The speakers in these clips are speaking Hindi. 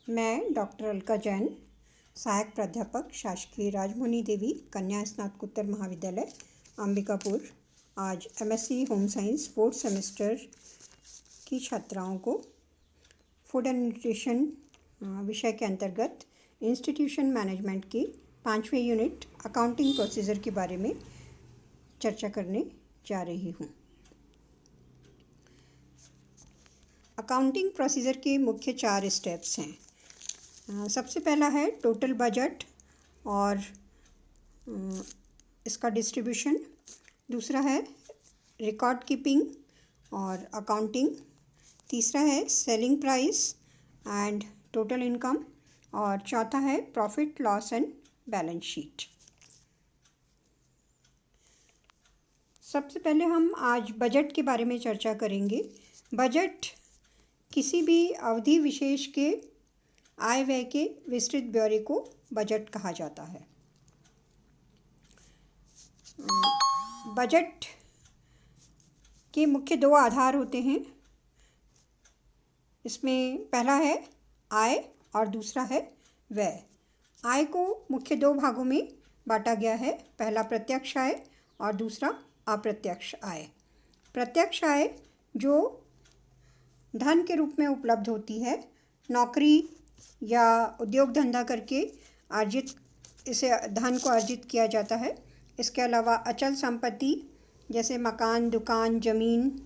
मैं डॉक्टर अलका जैन, सहायक प्राध्यापक शासकीय राजमुनि देवी कन्या स्नातकोत्तर महाविद्यालय अंबिकापुर, आज MSc home science 4th semester की छात्राओं को फूड एंड न्यूट्रिशन विषय के अंतर्गत इंस्टीट्यूशन मैनेजमेंट की 5वीं यूनिट अकाउंटिंग प्रोसीजर के बारे में चर्चा करने जा रही हूँ। अकाउंटिंग प्रोसीजर के मुख्य 4 स्टेप्स हैं। सबसे पहला है टोटल बजट और इसका डिस्ट्रीब्यूशन। दूसरा है रिकॉर्ड कीपिंग और अकाउंटिंग। तीसरा है selling price and total income. और चौथा है profit loss and balance sheet. सबसे पहले हम आज बजट के बारे में चर्चा करेंगे। बजट किसी भी अवधि विशेष के आय व्यय के विस्तृत ब्यौरे को बजट कहा जाता है। बजट के मुख्य 2 आधार होते हैं। इसमें पहला है आय और दूसरा है व्यय। आय को मुख्य 2 भागों में बांटा गया है। पहला प्रत्यक्ष आय और दूसरा अप्रत्यक्ष आय। प्रत्यक्ष आय जो धन के रूप में उपलब्ध होती है, नौकरी या उद्योग धंधा करके इसे धन को अर्जित किया जाता है। इसके अलावा अचल संपत्ति जैसे मकान, दुकान, ज़मीन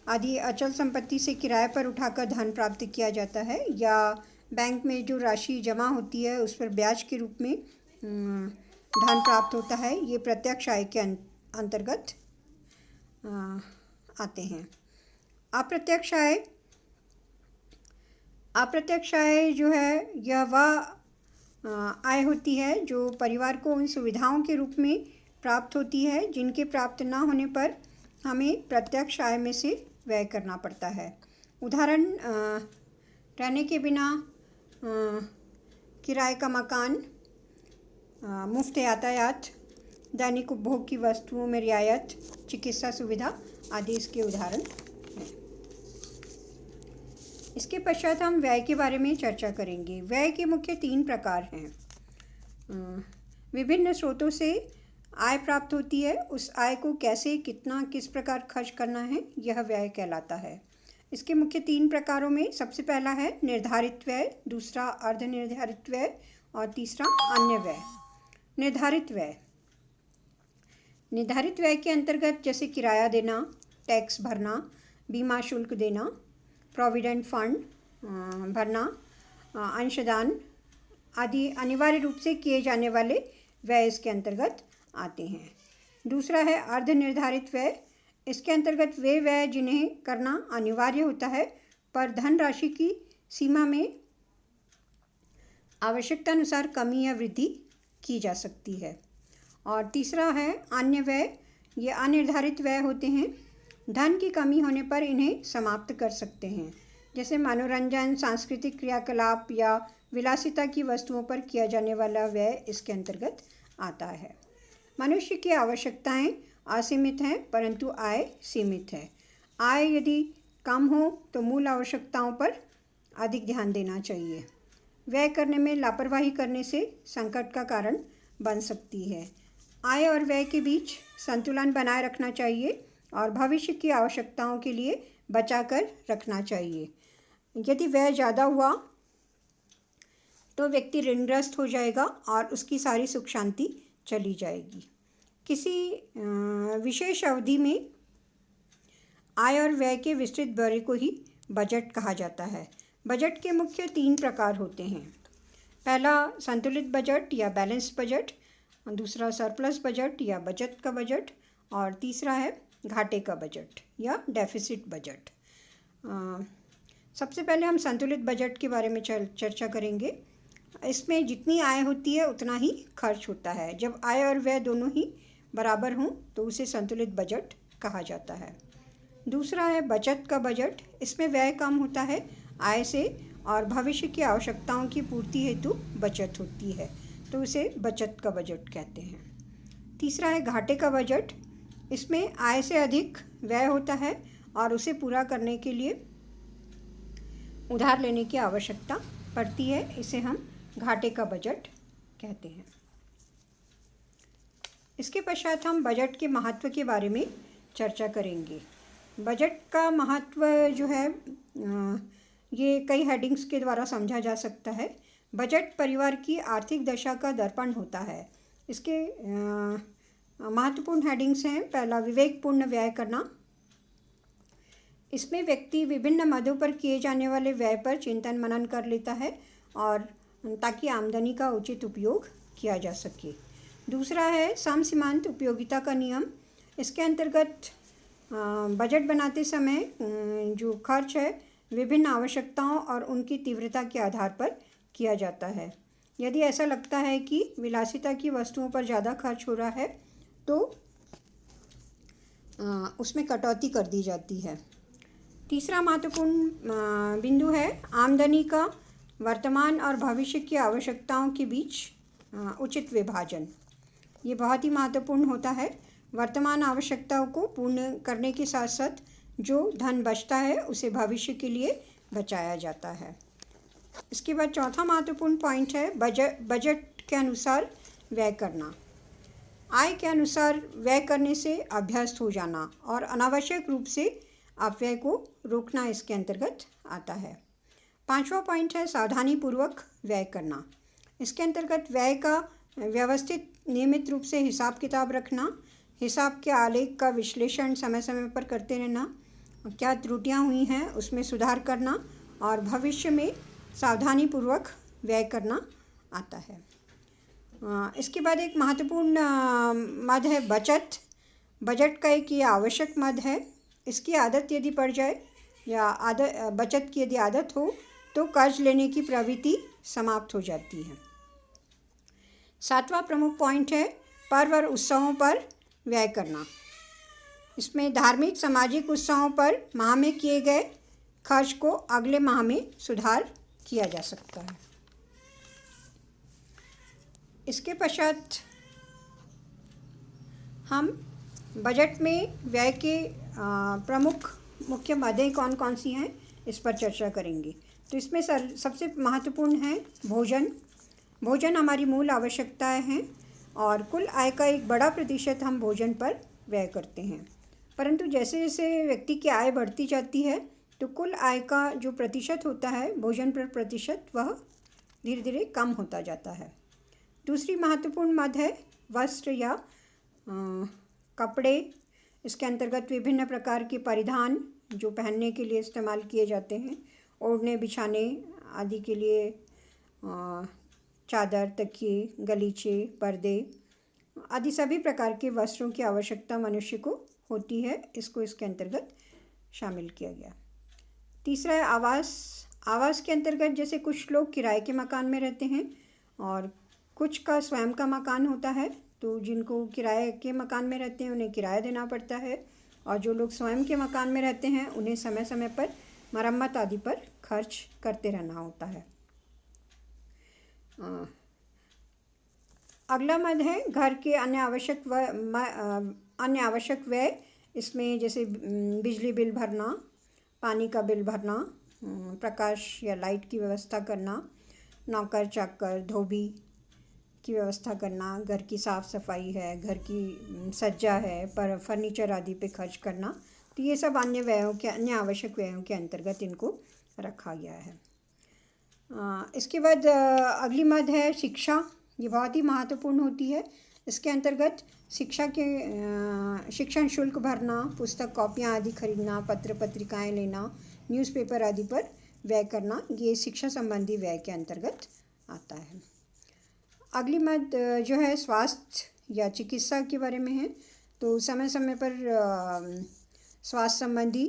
आदि अचल संपत्ति से किराए पर उठाकर धन प्राप्त किया जाता है, या बैंक में जो राशि जमा होती है उस पर ब्याज के रूप में धन प्राप्त होता है। ये प्रत्यक्ष आय के अंतर्गत आते हैं। अप्रत्यक्ष आय जो है यह वह आय होती है जो परिवार को उन सुविधाओं के रूप में प्राप्त होती है जिनके प्राप्त न होने पर हमें प्रत्यक्ष आय में से व्यय करना पड़ता है। उदाहरण, रहने के बिना किराए का मकान, मुफ्त यातायात, दैनिक उपभोग की वस्तुओं में रियायत, चिकित्सा सुविधा आदि इसके उदाहरण हैं। इसके पश्चात हम व्यय के बारे में चर्चा करेंगे। व्यय के मुख्य 3 प्रकार हैं। विभिन्न स्रोतों से आय प्राप्त होती है, उस आय को कैसे, कितना, किस प्रकार खर्च करना है, यह व्यय कहलाता है। इसके मुख्य 3 प्रकारों में सबसे पहला है निर्धारित व्यय, दूसरा अर्धनिर्धारित व्यय और तीसरा अन्य व्यय। निर्धारित व्यय के अंतर्गत जैसे किराया देना, टैक्स भरना, बीमा शुल्क देना, प्रोविडेंट फंड भरना, अंशदान आदि अनिवार्य रूप से किए जाने वाले व्यय इसके अंतर्गत आते हैं। दूसरा है अर्धनिर्धारित व्यय। इसके अंतर्गत वे व्यय जिन्हें करना अनिवार्य होता है पर धनराशि की सीमा में आवश्यकता अनुसार कमी या वृद्धि की जा सकती है। और तीसरा है अन्य व्यय। ये अनिर्धारित व्यय होते हैं, धन की कमी होने पर इन्हें समाप्त कर सकते हैं, जैसे मनोरंजन, सांस्कृतिक क्रियाकलाप या विलासिता की वस्तुओं पर किया जाने वाला व्यय इसके अंतर्गत आता है। मनुष्य की आवश्यकताएं असीमित हैं परंतु आय सीमित है। आय यदि कम हो तो मूल आवश्यकताओं पर अधिक ध्यान देना चाहिए। व्यय करने में लापरवाही करने से संकट का कारण बन सकती है। आय और व्यय के बीच संतुलन बनाए रखना चाहिए और भविष्य की आवश्यकताओं के लिए बचा कर रखना चाहिए। यदि व्यय ज़्यादा हुआ तो व्यक्ति ऋणग्रस्त हो जाएगा और उसकी सारी सुख शांति चली जाएगी। किसी विशेष अवधि में आय और व्यय के विस्तृत ब्यौरे को ही बजट कहा जाता है। बजट के मुख्य 3 प्रकार होते हैं। पहला संतुलित बजट या बैलेंस बजट, दूसरा सरप्लस बजट या बचत का बजट और तीसरा है घाटे का बजट या डेफिसिट बजट। सबसे पहले हम संतुलित बजट के बारे में चर्चा करेंगे। इसमें जितनी आय होती है उतना ही खर्च होता है। जब आय और व्यय दोनों ही बराबर हों तो उसे संतुलित बजट कहा जाता है। दूसरा है बचत का बजट। इसमें व्यय कम होता है आय से और भविष्य की आवश्यकताओं की पूर्ति हेतु बचत होती है, तो उसे बचत का बजट कहते हैं। तीसरा है घाटे का बजट। इसमें आय से अधिक व्यय होता है और उसे पूरा करने के लिए उधार लेने की आवश्यकता पड़ती है। इसे हम घाटे का बजट कहते हैं। इसके पश्चात हम बजट के महत्व के बारे में चर्चा करेंगे। बजट का महत्व जो है ये कई हेडिंग्स के द्वारा समझा जा सकता है। बजट परिवार की आर्थिक दशा का दर्पण होता है। इसके महत्वपूर्ण हेडिंग्स हैं। पहला, विवेकपूर्ण व्यय करना। इसमें व्यक्ति विभिन्न मदों पर किए जाने वाले व्यय पर चिंतन मनन कर लेता है और ताकि आमदनी का उचित उपयोग किया जा सके। दूसरा है समसीमांत उपयोगिता का नियम। इसके अंतर्गत बजट बनाते समय जो खर्च है विभिन्न आवश्यकताओं और उनकी तीव्रता के आधार पर किया जाता है। यदि ऐसा लगता है कि विलासिता की वस्तुओं पर ज़्यादा खर्च हो रहा है तो उसमें कटौती कर दी जाती है। तीसरा महत्वपूर्ण बिंदु है आमदनी का वर्तमान और भविष्य की आवश्यकताओं के बीच उचित विभाजन। ये बहुत ही महत्वपूर्ण होता है। वर्तमान आवश्यकताओं को पूर्ण करने के साथ साथ जो धन बचता है उसे भविष्य के लिए बचाया जाता है। इसके बाद चौथा महत्वपूर्ण पॉइंट है बजट के अनुसार व्यय करना। आय के अनुसार व्यय करने से अभ्यस्त हो जाना और अनावश्यक रूप से अपव्यय को रोकना इसके अंतर्गत आता है। पांचवा पॉइंट है सावधानीपूर्वक व्यय करना। इसके अंतर्गत व्यय का व्यवस्थित नियमित रूप से हिसाब किताब रखना, हिसाब के आलेख का विश्लेषण समय समय पर करते रहना, क्या त्रुटियां हुई हैं उसमें सुधार करना और भविष्य में सावधानीपूर्वक व्यय करना आता है। इसके बाद एक महत्वपूर्ण मद है बचत। बजट का एक ये आवश्यक मद है। इसकी आदत यदि पड़ जाए या बचत की यदि आदत हो तो कर्ज लेने की प्रवृत्ति समाप्त हो जाती है। सातवां प्रमुख पॉइंट है पर्व और उत्सवों पर व्यय करना। इसमें धार्मिक सामाजिक उत्सवों पर माह में किए गए खर्च को अगले माह में सुधार किया जा सकता है। इसके पश्चात हम बजट में व्यय के प्रमुख मुख्य मदें कौन कौन सी हैं इस पर चर्चा करेंगे। तो इसमें सबसे महत्वपूर्ण है भोजन। भोजन हमारी मूल आवश्यकताएं हैं और कुल आय का एक बड़ा प्रतिशत हम भोजन पर व्यय करते हैं। परंतु जैसे जैसे व्यक्ति की आय बढ़ती जाती है तो कुल आय का जो प्रतिशत होता है भोजन पर प्रतिशत वह धीरे धीरे कम होता जाता है। दूसरी महत्वपूर्ण मद है वस्त्र या कपड़े। इसके अंतर्गत विभिन्न प्रकार के परिधान जो पहनने के लिए इस्तेमाल किए जाते हैं, ओढ़ने बिछाने आदि के लिए चादर, तकिए, गलीचे, पर्दे आदि सभी प्रकार के वस्त्रों की आवश्यकता मनुष्य को होती है। इसको इसके अंतर्गत शामिल किया गया। तीसरा है आवास। आवास के अंतर्गत जैसे कुछ लोग किराए के मकान में रहते हैं और कुछ का स्वयं का मकान होता है, तो जिनको किराए के मकान में रहते हैं उन्हें किराया देना पड़ता है और जो लोग स्वयं के मकान में रहते हैं उन्हें समय समय पर मरम्मत आदि पर खर्च करते रहना होता है। अगला मद है घर के अन्य आवश्यक व्यय। इसमें जैसे बिजली बिल भरना, पानी का बिल भरना, प्रकाश या लाइट की व्यवस्था करना, नौकर चाकर धोबी की व्यवस्था करना, घर की साफ़ सफाई है, घर की सज्जा है, पर फर्नीचर आदि पे खर्च करना। तो ये सब अन्य आवश्यक व्ययों के अंतर्गत इनको रखा गया है। इसके बाद अगली मद है शिक्षा। ये बहुत ही महत्वपूर्ण होती है। इसके अंतर्गत शिक्षण शुल्क भरना, पुस्तक कॉपियाँ आदि खरीदना, पत्र पत्रिकाएं लेना, न्यूज़पेपर आदि पर व्यय करना, ये शिक्षा संबंधी व्यय के अंतर्गत आता है। अगली मद जो है स्वास्थ्य या चिकित्सा के बारे में है। तो समय समय पर स्वास्थ्य संबंधी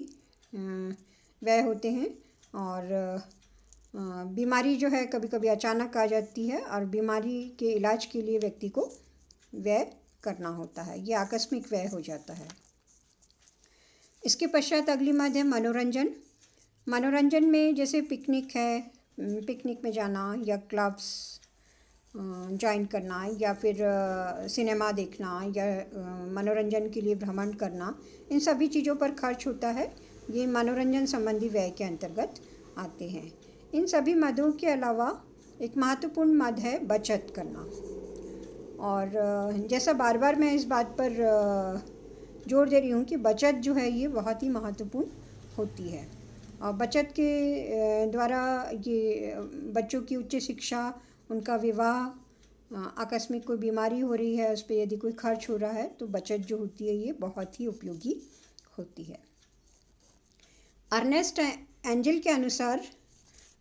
व्यय होते हैं और बीमारी जो है कभी कभी अचानक आ जाती है और बीमारी के इलाज के लिए व्यक्ति को व्यय करना होता है। ये आकस्मिक व्यय हो जाता है। इसके पश्चात अगली मद है मनोरंजन। मनोरंजन में जैसे पिकनिक है, पिकनिक में जाना या क्लब्स ज्वाइन करना या फिर सिनेमा देखना या मनोरंजन के लिए भ्रमण करना, इन सभी चीज़ों पर खर्च होता है। ये मनोरंजन संबंधी व्यय के अंतर्गत आते हैं। इन सभी मदों के अलावा एक महत्वपूर्ण मद है बचत करना। और जैसा बार बार मैं इस बात पर जोर दे रही हूँ कि बचत जो है ये बहुत ही महत्वपूर्ण होती है। और बचत के द्वारा ये बच्चों की उच्च शिक्षा, उनका विवाह, आकस्मिक कोई बीमारी हो रही है उस पर यदि कोई खर्च हो रहा है तो बचत जो होती है ये बहुत ही उपयोगी होती है। अर्नेस्ट एंजल के अनुसार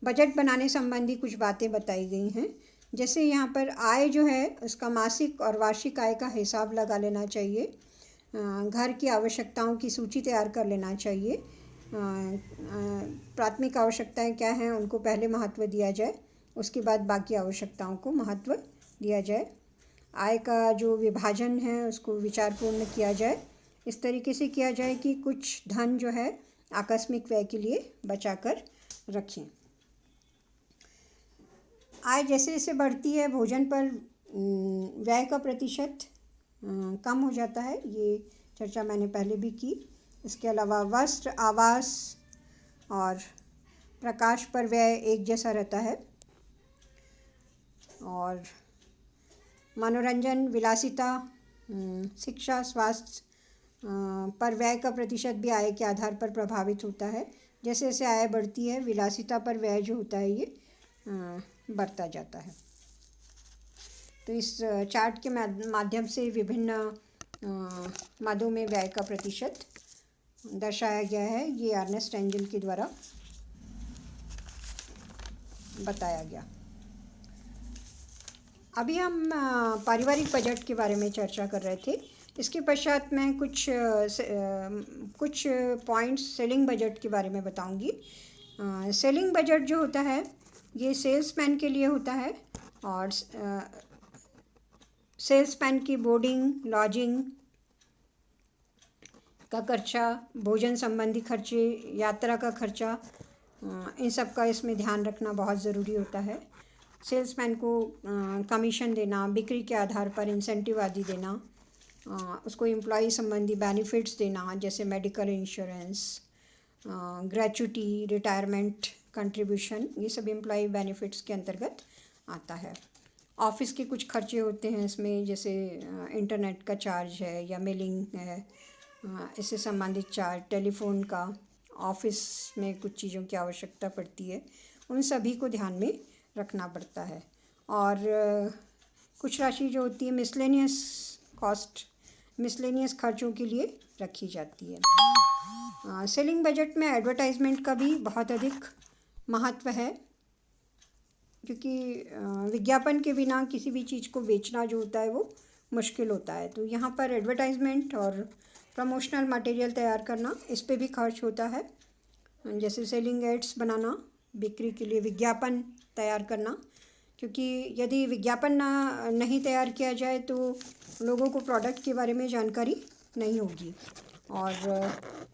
बजट बनाने संबंधी कुछ बातें बताई गई हैं। जैसे यहाँ पर आय जो है उसका मासिक और वार्षिक आय का हिसाब लगा लेना चाहिए। घर की आवश्यकताओं की सूची तैयार कर लेना चाहिए। प्राथमिक आवश्यकताएं क्या हैं उनको पहले महत्व दिया जाए, उसके बाद बाकी आवश्यकताओं को महत्व दिया जाए। आय का जो विभाजन है उसको विचारपूर्ण किया जाए। इस तरीके से किया जाए कि कुछ धन जो है आकस्मिक व्यय के लिए बचा कर रखें। आय जैसे जैसे बढ़ती है भोजन पर व्यय का प्रतिशत कम हो जाता है, ये चर्चा मैंने पहले भी की। इसके अलावा वस्त्र, आवास और प्रकाश पर व्यय एक जैसा रहता है। और मनोरंजन, विलासिता, शिक्षा, स्वास्थ्य पर व्यय का प्रतिशत भी आय के आधार पर प्रभावित होता है। जैसे जैसे आय बढ़ती है विलासिता पर व्यय जो होता है ये बढ़ता जाता है। तो इस चार्ट के माध्यम से विभिन्न मदों में व्यय का प्रतिशत दर्शाया गया है। ये अर्नेस्ट एंजल के द्वारा बताया गया। अभी हम पारिवारिक बजट के बारे में चर्चा कर रहे थे। इसके पश्चात मैं कुछ पॉइंट्स सेलिंग बजट के बारे में बताऊंगी। सेलिंग बजट जो होता है ये सेल्समैन के लिए होता है। और सेल्समैन की बोर्डिंग, लॉजिंग का खर्चा, भोजन संबंधी खर्चे, यात्रा का खर्चा, इन सब का इसमें ध्यान रखना बहुत ज़रूरी होता है। सेल्समैन को कमीशन देना, बिक्री के आधार पर इंसेंटिव आदि देना, उसको एम्प्लॉई संबंधी बेनिफिट्स देना जैसे medical insurance, gratuity, retirement contribution, ये सब एम्प्लॉई बेनिफिट्स के अंतर्गत आता है। ऑफिस के कुछ खर्चे होते हैं इसमें, जैसे इंटरनेट का चार्ज है या मेलिंग है, इससे संबंधित चार्ज, टेलीफोन का, ऑफिस में कुछ चीज़ों की आवश्यकता पड़ती है, उन सभी को ध्यान में रखना पड़ता है। और कुछ राशि जो होती है मिसलेनियस कॉस्ट, मिसलेनियस खर्चों के लिए रखी जाती है। सेलिंग बजट में एडवर्टाइजमेंट का भी बहुत अधिक महत्व है, क्योंकि विज्ञापन के बिना किसी भी चीज़ को बेचना जो होता है वो मुश्किल होता है। तो यहाँ पर एडवर्टाइजमेंट और प्रमोशनल मटेरियल तैयार करना, इस पे भी खर्च होता है। जैसे सेलिंग एड्स बनाना, बिक्री के लिए विज्ञापन तैयार करना, क्योंकि यदि विज्ञापन नहीं तैयार किया जाए तो लोगों को प्रोडक्ट के बारे में जानकारी नहीं होगी और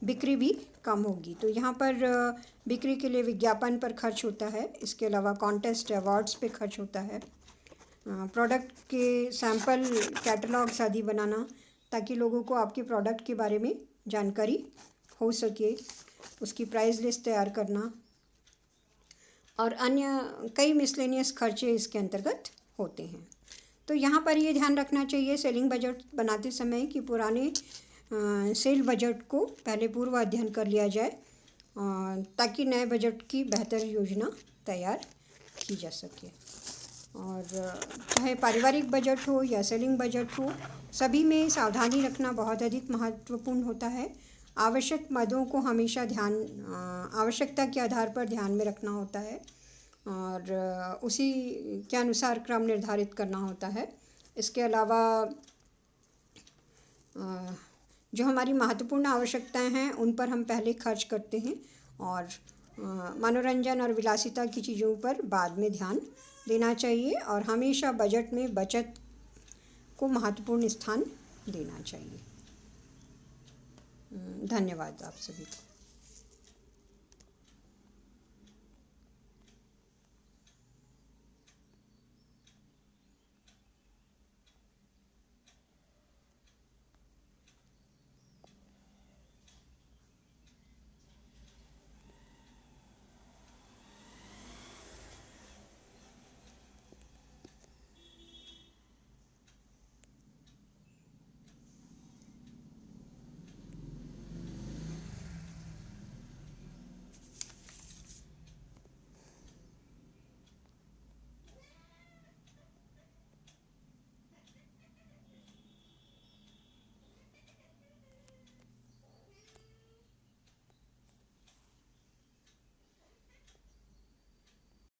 बिक्री भी कम होगी। तो यहाँ पर बिक्री के लिए विज्ञापन पर खर्च होता है। इसके अलावा कॉन्टेस्ट, अवार्ड्स पे खर्च होता है। प्रोडक्ट के सैंपल कैटलॉग्स आदि बनाना, ताकि लोगों को आपके प्रोडक्ट के बारे में जानकारी हो सके। उसकी प्राइस लिस्ट तैयार करना और अन्य कई मिसलेनियस खर्चे इसके अंतर्गत होते हैं। तो यहाँ पर ये ध्यान रखना चाहिए सेलिंग बजट बनाते समय कि पुराने सेल बजट को पहले पूर्व अध्ययन कर लिया जाए, ताकि नए बजट की बेहतर योजना तैयार की जा सके। और चाहे पारिवारिक बजट हो या सेलिंग बजट हो, सभी में सावधानी रखना बहुत अधिक महत्वपूर्ण होता है। आवश्यक मदों को हमेशा आवश्यकता के आधार पर ध्यान में रखना होता है और उसी के अनुसार क्रम निर्धारित करना होता है। इसके अलावा जो हमारी महत्वपूर्ण आवश्यकताएं हैं उन पर हम पहले खर्च करते हैं और मनोरंजन और विलासिता की चीज़ों पर बाद में ध्यान देना चाहिए। और हमेशा बजट में बचत को महत्वपूर्ण स्थान देना चाहिए। धन्यवाद आप सभी को।